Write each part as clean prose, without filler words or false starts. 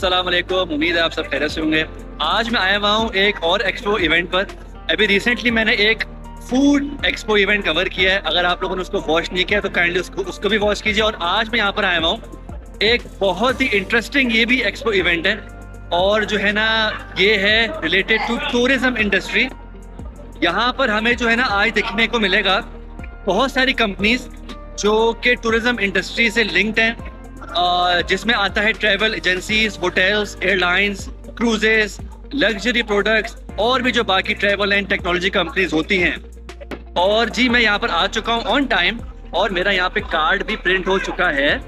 अस्सलाम वालेकुम। उम्मीद है आप सब खैरियत से होंगे। आज मैं आया हुआ हूँ एक और एक्सपो इवेंट पर। अभी रिसेंटली मैंने एक फूड एक्सपो इवेंट कवर किया है। अगर आप लोगों ने उसको वॉच नहीं किया तो काइंडली उसको भी वॉच कीजिए। और आज मैं यहाँ पर आया हुआ हूँ एक बहुत ही इंटरेस्टिंग ये भी एक्सपो इवेंट है, और जो है ना ये है रिलेटेड टू टूरिज्म इंडस्ट्री। यहाँ पर हमें जो है ना आज देखने को मिलेगा बहुत सारी कंपनीज जो कि टूरिज्म इंडस्ट्री से लिंक्ड हैं, जिसमें आता है travel agencies, hotels, airlines, cruises, luxury products और भी जो बाकी ट्रैवल एंड टेक्नोलॉजी कंपनीज होती हैं। और जी मैं यहाँ पर आ चुका हूँ ऑन टाइम, और मेरा यहाँ पे कार्ड भी प्रिंट हो चुका है।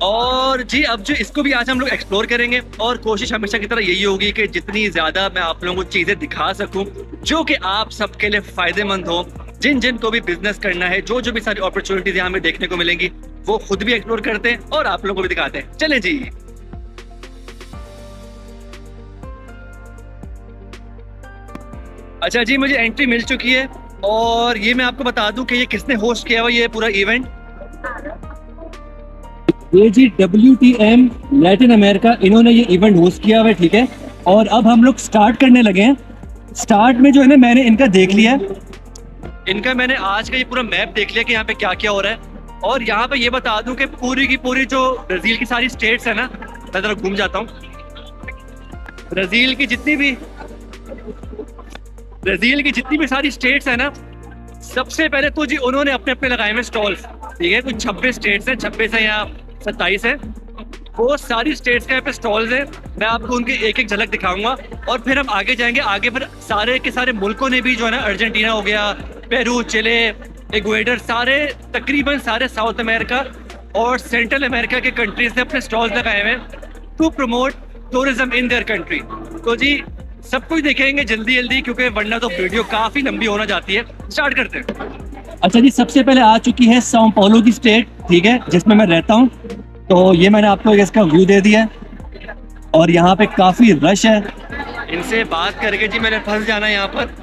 और जी अब जो इसको भी आज हम लोग एक्सप्लोर करेंगे, और कोशिश हमेशा की तरह यही होगी कि जितनी ज़्यादा मैं आप लोगों को चीज़ें दिखा सकूं जो कि आप सबके लिए फ़ायदेमंद हो। जिन जिन को भी बिजनेस करना है, जो भी सारी अपॉर्चुनिटीज यहाँ हमें देखने को मिलेंगी वो खुद भी एक्सप्लोर करते हैं और आप लोगों को भी दिखाते हैं। चलें जी। अच्छा जी, मुझे एंट्री मिल चुकी है, और ये मैं आपको बता दूं कि ये किसने होस्ट किया हुआ ये पूरा इवेंट। ये जी WTM लैटिन अमेरिका, इन्होंने ये इवेंट होस्ट किया हुआ है, ठीक है। और अब हम लोग स्टार्ट करने लगे हैं। स्टार्ट में जो है ना मैंने इनका देख लिया, इनका मैंने आज का ये पूरा मैप देख लिया कि यहाँ पे क्या क्या हो रहा है। और यहाँ पे ये बता दूं कि पूरी की पूरी जो ब्राजील की सारी स्टेट्स है ना, मैं जरा घूम जाता हूँ। ब्राजील की जितनी भी सारी स्टेट्स है ना, सबसे पहले तो जी उन्होंने अपने अपने लगाए हुए स्टॉल्स, ठीक है। कुछ 26 स्टेट्स हैं, 26 है या 27 है, वो सारी स्टेट्स के यहाँ पे स्टॉल्स हैं। मैं आपको उनकी एक एक झलक दिखाऊंगा, और फिर हम आगे जाएंगे। आगे फिर सारे के सारे मुल्कों ने भी जो है ना, अर्जेंटीना हो गया, पेरू, चिले, इक्वेडर, सारे तकरीबन सारे साउथ अमेरिका और सेंट्रल अमेरिका के कंट्रीज ने अपने स्टॉल्स लगाए हुए हैं to promote tourism in their country. तो जी सब कुछ देखेंगे जल्दी जल्दी, क्योंकि वरना तो वीडियो काफी लंबी होना जाती है। स्टार्ट करते हैं। अच्छा जी, सबसे पहले आ चुकी है साओ पाउलो की स्टेट, ठीक है, जिसमें मैं रहता हूँ। तो ये मैंने आपको इसका व्यू दे दिया है, और यहाँ पे काफी रश है। इनसे बात करके जी मैंने फंस जाना है यहाँ पर।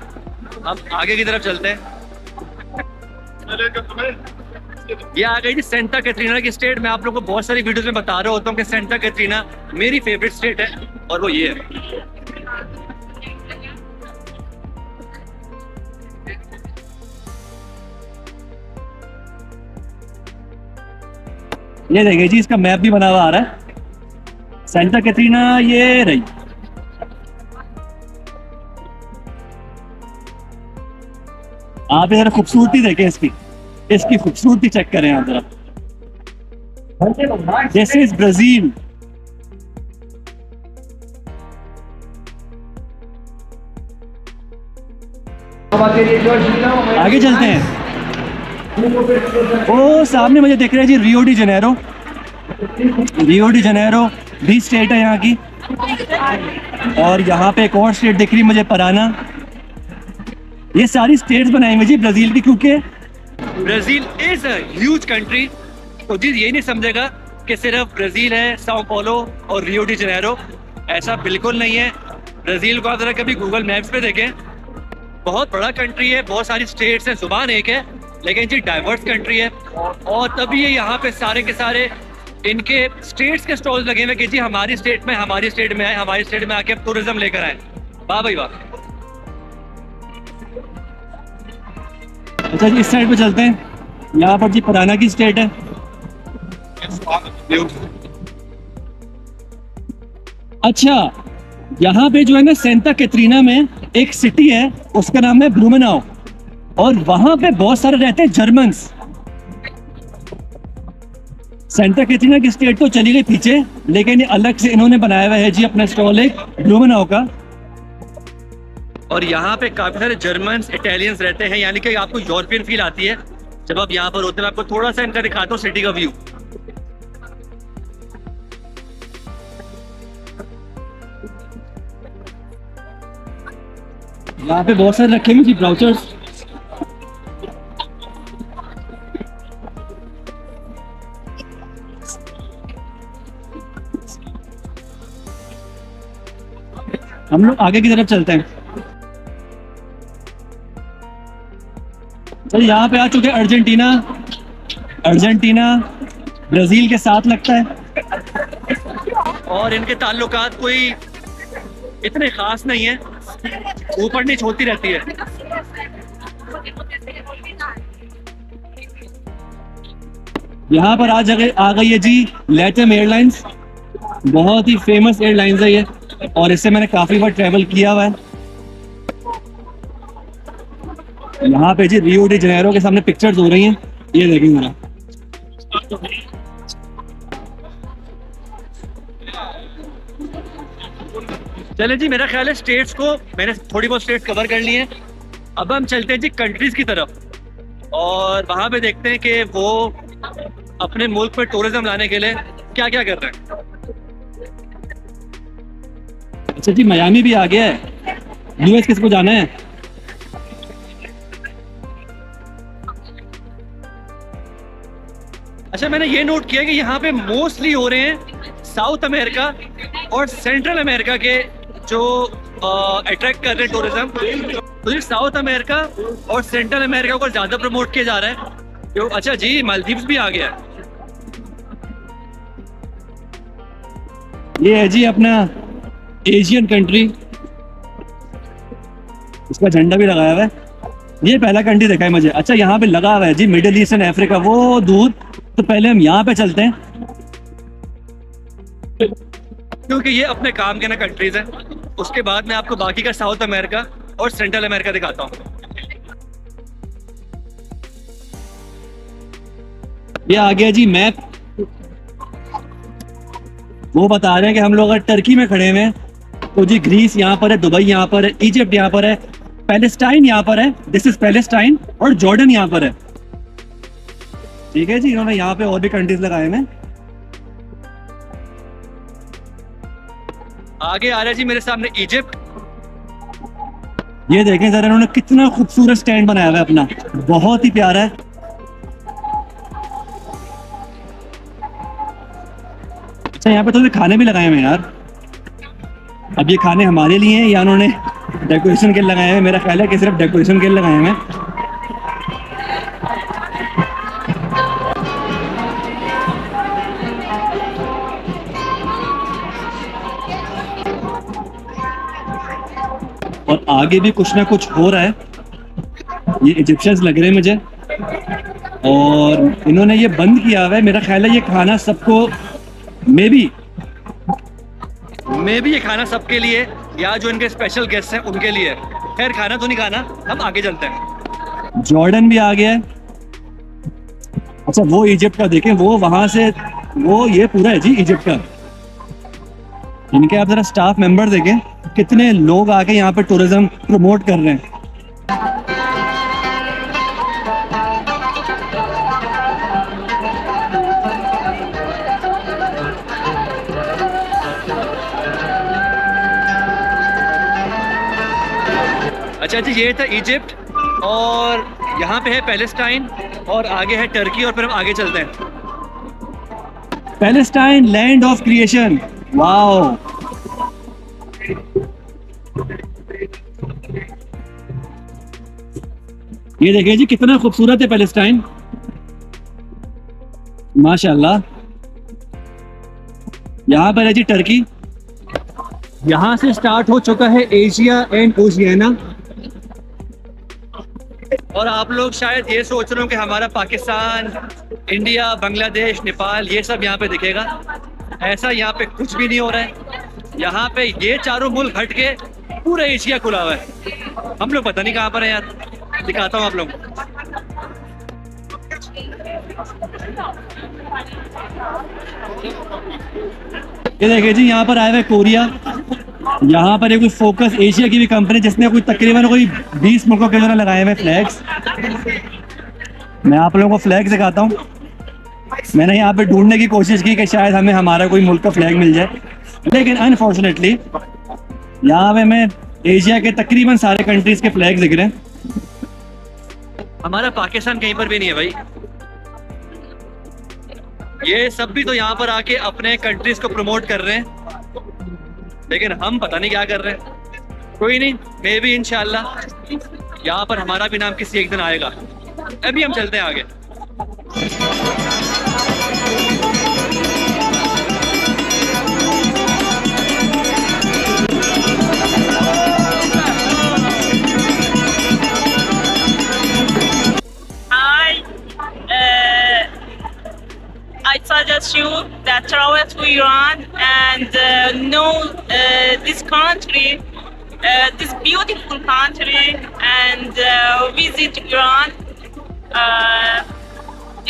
अब आगे की तरफ चलते हैं। ये आ गई जी सेंटा कैटरीना की स्टेट। मैं आप लोगों को बहुत सारी वीडियोस में बता रहा होता हूँ कि सेंटा कैटरीना मेरी फेवरेट स्टेट है, और वो ये है। ये देखिए जी, इसका मैप भी बना हुआ आ रहा है। सेंटा कैटरीना ये रही। आप जरा खूबसूरती देखें इसकी खूबसूरती चेक करें आप जरा। This is Brazil. आगे चलते हैं। ओ सामने मुझे दिख रहा है जी रियो डी जनेरो भी स्टेट है यहाँ की। और यहाँ पे एक और स्टेट दिख रही मुझे, पराना। ये सारी स्टेट्स बनाई हुई जी ब्राजील की, क्योंकि Brazil is a huge country. तो जी ये नहीं समझेगा कि सिर्फ ब्राजील है, साओ पाउलो और रियो डी जनेरो, ऐसा बिल्कुल नहीं है। ब्राजील को आप जरा कभी गूगल मैप्स पे देखें, बहुत बड़ा कंट्री है, बहुत सारी स्टेट्स हैं, जुबान एक है, लेकिन जी डाइवर्स कंट्री है। और तभी ये यहाँ पे सारे के सारे इनके स्टेट्स के स्टॉल्स लगे हुए कि जी हमारी स्टेट में आए, हमारी स्टेट में आके अब टूरिज्म लेकर आए। वाह भाई वाह। अच्छा जी, इस साइड पे चलते हैं। यहाँ पर जी पराना की स्टेट है। अच्छा, यहाँ पे जो है ना सेंटा कैटरीना में एक सिटी है, उसका नाम है ब्लूमेनाउ, और वहां पे बहुत सारे रहते हैं जर्मन्स। सेंटा कैटरीना की स्टेट तो चली गई पीछे, लेकिन ये अलग से इन्होंने बनाया हुआ है जी अपना स्टॉल एक ब्लूमेनाउ का। और यहाँ पे काफी सारे जर्मन्स, इटालियंस रहते हैं, यानी कि आपको यूरोपियन फील आती है जब आप यहाँ पर होते हैं। मैं आपको थोड़ा सा इनका दिखाता हूँ सिटी का व्यू। यहाँ पे बहुत सारे रखे हुए जी ब्राउचर्स। हम लोग आगे की तरफ चलते हैं। चलिए यहाँ पे आ चुके अर्जेंटीना ब्राजील के साथ लगता है। और इनके ताल्लुकात कोई इतने खास नहीं है, ऊपर नीचे होती रहती है। यहाँ पर आज आ गई है जी लैटम एयरलाइंस, बहुत ही फेमस एयरलाइंस है ये, और इससे मैंने काफी बार ट्रेवल किया हुआ है। यहाँ पे जी रियो डी जनेरो के सामने पिक्चर्स हो रही हैं, ये देखेंगे जरा। चले जी, मेरा ख्याल है स्टेट्स को मैंने थोड़ी बहुत स्टेट्स कवर कर ली हैं। अब हम चलते हैं जी कंट्रीज की तरफ, और वहां पे देखते हैं कि वो अपने मुल्क पर टूरिज्म लाने के लिए क्या क्या कर रहे हैं। अच्छा जी, मियामी भी आ गया है। यूएस किसको जाना है? अच्छा, मैंने ये नोट किया कि यहाँ पे मोस्टली हो रहे हैं साउथ अमेरिका और सेंट्रल अमेरिका के जो अट्रैक्ट कर रहे हैं टूरिज्म। तो ये साउथ अमेरिका और सेंट्रल अमेरिका को ज्यादा प्रमोट किया जा रहा है। तो अच्छा जी, मालदीव्स भी आ गया है। ये है जी अपना एशियन कंट्री, इसका झंडा भी लगाया हुआ है। ये पहला कंट्री देखा है मुझे। अच्छा, यहाँ पे लगा हुआ है जी मिडिल ईस्ट एंड अफ्रीका, वो दूर। तो पहले हम यहाँ पे चलते हैं, क्योंकि ये अपने काम के ना कंट्रीज हैं। उसके बाद मैं आपको बाकी का साउथ अमेरिका और सेंट्रल अमेरिका दिखाता हूँ। ये आ गया जी मैप। वो बता रहे हैं कि हम लोग अगर टर्की में खड़े हुए हैं तो जी ग्रीस यहाँ पर है, दुबई यहाँ पर है, इजिप्ट यहाँ पर है, पैलेस्टाइन यहाँ पर है, दिस इज पैलेस्टाइन, और जॉर्डन यहाँ पर है। ठीक है जी, इन्होंने यहाँ पे और भी कंट्रीज लगाए हैं। आगे आ रहा है जी मेरे सामने इजिप्ट। ये देखें जरा, इन्होंने कितना खूबसूरत स्टैंड बनाया हुआ है अपना, बहुत ही प्यारा है। अच्छा, यहाँ पे तो खाने भी लगाए हुए हैं यार। अब ये खाने हमारे लिए हैं या उन्होंने डेकोरेशन के लिए लगाए हैं? मेरा ख्याल है कि सिर्फ डेकोरेशन के लिए लगाए हुए हैं। और आगे भी कुछ ना कुछ हो रहा है। ये इजिप्शियंस लग रहे हैं मुझे, और इन्होंने ये बंद किया हुआ है। मेरा ख्याल है ये खाना सबको, मे बी ये खाना सबके लिए, या जो इनके स्पेशल गेस्ट हैं उनके लिए। खैर, खाना तो नहीं खाना, हम आगे चलते हैं। जॉर्डन भी आ गया है। अच्छा, वो इजिप्ट का देखें, वो वहां से, वो ये पूरा है जी इजिप्ट का। इनके आप जरा स्टाफ मेंबर देखें, कितने लोग आके यहाँ पे टूरिज्म प्रमोट कर रहे हैं। अच्छा जी, ये था इजिप्ट, और यहाँ पे है पैलेस्टाइन, और आगे है टर्की, और फिर हम आगे चलते हैं। Palestine, land of creation, wow. ये देखिए जी कितना खूबसूरत है पैलेस्टाइन, माशाल्लाह। यहाँ पर है जी टर्की। यहाँ से स्टार्ट हो चुका है एशिया एंड ओशियाना। और आप लोग शायद ये सोच रहे हो कि हमारा पाकिस्तान, इंडिया, बांग्लादेश, नेपाल ये सब यहाँ पे दिखेगा। ऐसा यहाँ पे कुछ भी नहीं हो रहा है। यहाँ पे ये चारों मुल्क हट के पूरा एशिया खुला हुआ है। हम लोग पता नहीं कहाँ पर है यार, दिखाता हूँ आप लोग। ये देखिए जी, यहाँ पर आया हुआ है कोरिया। यहाँ पर कोई फोकस एशिया की भी कंपनी जिसने तकरीबन कोई 20 मुल्कों के जो लगाए हुए फ्लैग्स। मैं आप लोगों को फ्लैग दिखाता हूँ। मैंने यहाँ पे ढूंढने की कोशिश की कि शायद हमें हमारा कोई मुल्क का फ्लैग मिल जाए, लेकिन अनफॉर्चुनेटली यहाँ पे हमें एशिया के तकरीबन सारे कंट्रीज के फ्लैग दिख रहे हैं। हमारा पाकिस्तान कहीं पर भी नहीं है भाई। ये सब भी तो यहाँ पर आके अपने कंट्रीज को प्रमोट कर रहे हैं, लेकिन हम पता नहीं क्या कर रहे हैं। कोई नहीं, मे बी इंशाल्लाह यहाँ पर हमारा भी नाम किसी एक दिन आएगा। अभी हम चलते हैं आगे। you that travel to Iran and know this country, this beautiful country, and visit Iran.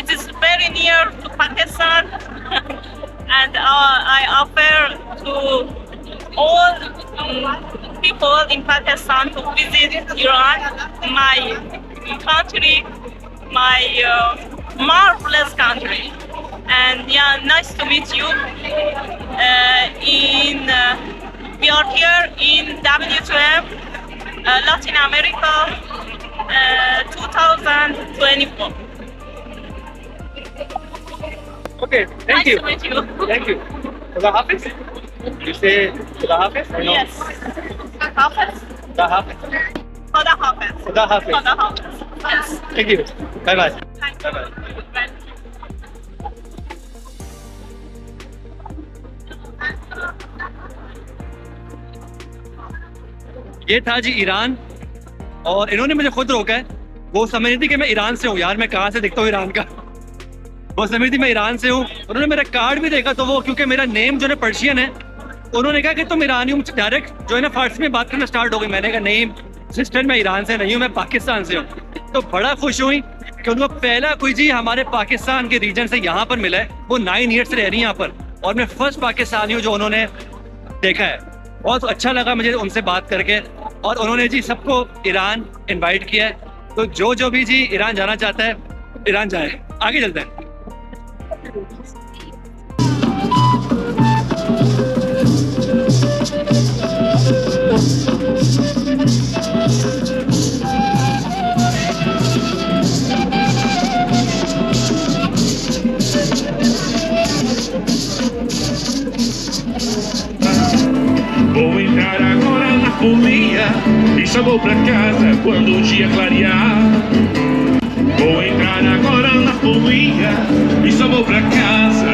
It is very near to Pakistan, and I offer to all people in Pakistan to visit Iran, my country, my marvelous country. And yeah, nice to meet you. We are here in W2M, Latin America, 2024. Okay, thank Nice you. to meet you. Thank you. Khuda Hafiz? You say Khuda Hafiz or no? Yes. Hafiz. Khuda Hafiz. Khuda Hafiz. Khuda Hafiz. Khuda Hafiz. Yes. Thank you. Bye bye. Thank Bye bye. you. ये था जी Iran, और इन्होंने मुझे खुद रोका है। वो समझ रही थी कि मैं ईरान से हूँ। यार मैं कहाँ से दिखता हूँ ईरान का। वो समझ रही थी मैं ईरान से हूँ। उन्होंने मेरा कार्ड भी देखा, तो वो क्योंकि मेरा नेम जो है पर्शियन है, उन्होंने कहा कि तुम ईरानी हो। डायरेक्ट जो है ना फारसी में बात करना स्टार्ट हो गई। मैंने कहा नहीं सिस्टर, मैं ईरान से नहीं हूँ, मैं पाकिस्तान से हूँ। तो बड़ा खुश हुई कि उनको पहला कोई जी हमारे पाकिस्तान के रीजन से यहाँ पर मिला है। वो 9 ईयर्स रह रही है यहाँ पर, और मैं फर्स्ट पाकिस्तानी हूँ जो उन्होंने देखा है। बहुत अच्छा लगा मुझे उनसे बात करके, और उन्होंने जी सबको ईरान इनवाइट किया है। तो जो भी जी ईरान जाना चाहता है, ईरान जाए। आगे चलते हैं। Vou entrar agora na folia e só vou pra casa quando o dia clarear. Vou entrar agora na folia e só vou pra casa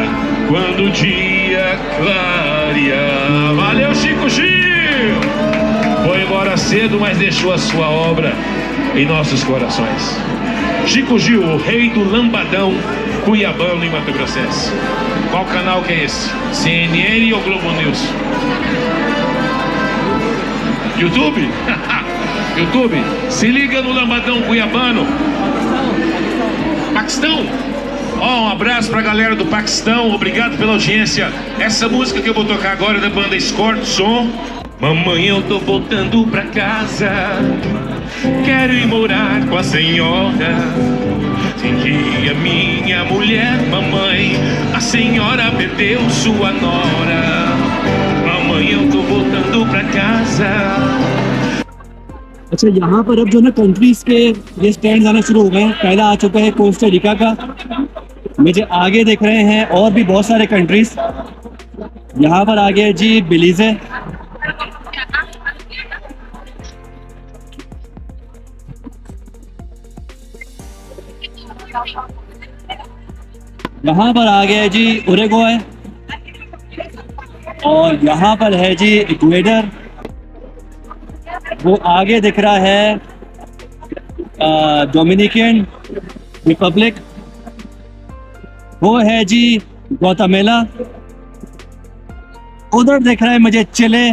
quando o dia clarear. Valeu, Chico Gil! Foi embora cedo, mas deixou a sua obra em nossos corações. Chico Gil, o rei do lambadão cuiabano e mato-grossense. Qual canal que é esse? CNN ou Globo News? YouTube? YouTube, se liga no lambadão cuiabano. Paquistão? Ó, um abraço pra galera do Paquistão, obrigado pela audiência. Essa música que eu vou tocar agora é da banda Escort Som. Mamãe, eu tô voltando pra casa, quero ir morar com a senhora. Senti a minha mulher, mamãe, a senhora perdeu sua nora. Mamãe, eu tô voltando pra casa. अच्छा, यहाँ पर अब जो ना countries के ये stand आना शुरू हो गए हैं। पहला आ चुका है कोस्टा रिका का, मुझे आगे देख रहे हैं और भी बहुत सारे कंट्रीज। यहाँ पर आगे है जी बेलीज़, यहाँ पर आ गया है जी उरुग्वे, और यहाँ पर है जी इक्वेडर। वो आगे दिख रहा है डोमिनिकन रिपब्लिक, वो है जी ग्वाटेमाला। उधर दिख रहा है मुझे चिले।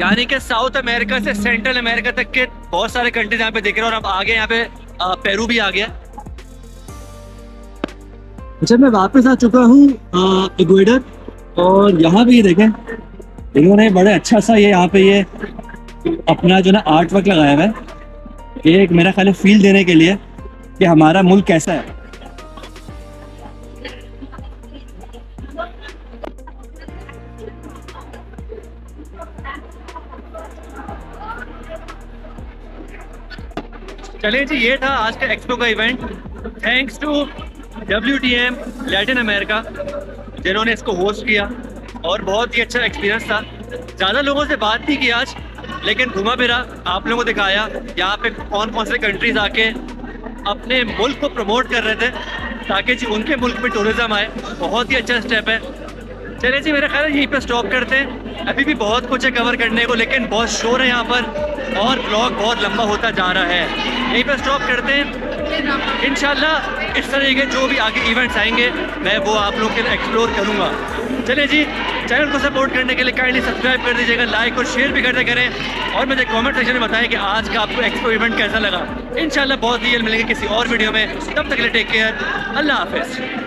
यानी कि साउथ अमेरिका से सेंट्रल अमेरिका तक के बहुत सारे कंट्रीज यहाँ पे दिख रहे हैं, और अब आगे यहाँ पे पेरू भी आ गया। अच्छा, मैं वापस आ चुका हूँ इक्वेडर, और यहाँ भी देखें इन्होंने बड़े अच्छा सा ये यहाँ पे ये अपना जो ना आर्ट वर्क लगाया हुआ है, ये एक मेरा ख्याल फील देने के लिए कि हमारा मुल्क कैसा है। चलिए जी, ये था आज का एक्सपो का event. Thanks to WTM Latin America जिन्होंने इसको होस्ट किया, और बहुत ही अच्छा एक्सपीरियंस था। ज़्यादा लोगों से बात नहीं की आज, लेकिन घुमा फिरा आप लोगों को दिखाया यहाँ पे कौन कौन से कंट्रीज आके अपने मुल्क को प्रमोट कर रहे थे, ताकि जी उनके मुल्क में टूरिज़्म आए। बहुत ही अच्छा स्टेप है। चलिए जी, मेरा ख्याल है यहीं पे स्टॉप करते हैं। अभी भी बहुत कुछ है कवर करने को, लेकिन बहुत शोर है यहाँ पर और ब्लॉग बहुत लंबा होता जा रहा है। यहीं पे स्टॉप करते हैं। इंशाल्लाह इस तरह के जो भी आगे इवेंट्स आएंगे मैं वो आप लोग के लिए एक्सप्लोर करूँगा। चलिए जी, चैनल को सपोर्ट करने के लिए काइंडली सब्सक्राइब कर दीजिएगा, लाइक और शेयर भी करते करें और मुझे कमेंट सेक्शन में बताएं कि आज का आपको एक्सपो इवेंट कैसा लगा। इंशाल्लाह बहुत ही जल्द मिलेंगे किसी और वीडियो में, तब तक के लिए टेक केयर, अल्लाह हाफिज़।